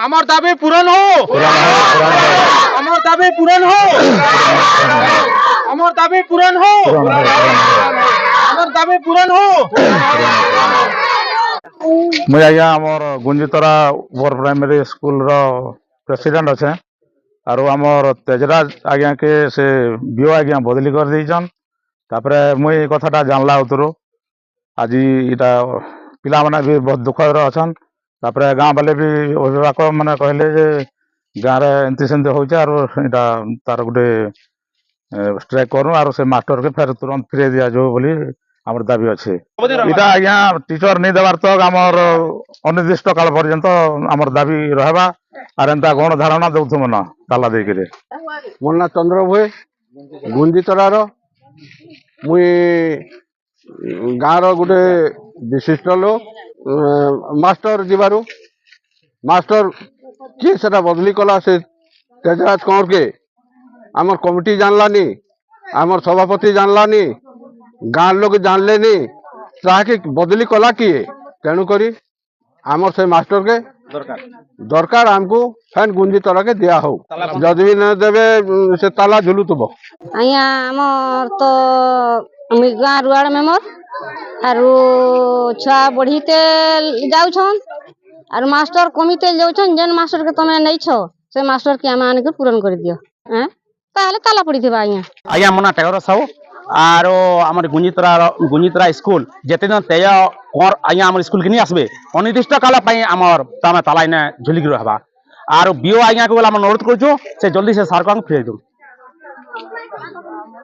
আমার দাবি পূরণ হোক, আমার দাবি পূরণ হোক, আমার দাবি পূরণ হোক, আমার দাবি পূরণ হোক। मुझे आज्ञा आमर गुंजीतरा ओवर प्राइमरी स्कूल रो प्रेसिडेंट अच्छे आर आमर तेजराज आज्ञा के से बीओ आज्ञा बदली कर दीचन तापर मुई कथाटा जानला उतरू आज इटा पिला माने भी बहुत दुख अच्छन तापर गाँ वाले भी अभिभावक मैंने कहले जे गाँव रे एमती सेमती होचे आर इटा तार गोटे स्ट्राइक करूँ आर से मास्टर के फिर तुरंत फिरे दिया जो बोली आमर दाबी अच्छे इटा आज्ञा टीचर नहीं देवार तक आमर अनिर्दिष्ट काल पर्यंत आमर दाबी रहबा आर एंता गण धारणा दउथुम न ताला देकिरे मुन्ना चंद्र भोई गुंजीतरार मुई गाँव गोटे विशिष्ट लोक मास्टर जीवार मास्टर किए से बदली कला से तेजराज कंवर के आमर कमिटी जानलानी आमर सभापति जानलानी गाँव लोग जानले नी ताके बदली कला किए तेणुक आमर से मास्टर के दरकार आमको फैन गुंजी तरह के दिया हो जदि भी न देवे से ताला झुलुतब आया आमर तो गाँ रुआड़ मेमर आरु छुआ बढ़ीते जाउछन आरु मास्टर कमिते जाउछन जेन मास्टर के तमे नै छ से मास्टर के आमे आने के पूर्ण कर दियो हैं ताले ताला पड़ी थिबा आज्ञा मोना टेगर साहू आर आमर गुंजीतरा स्कूल जेते दिन तेज कंवर आज्ञा आमर स्कूल के नहीं आसबे अनिर्दिष्ट काल आमर ताला इने झुलिक रहबा आर बीओ आज्ञा को अनुरोध करूँ से जल्दी से सार को फिर दू।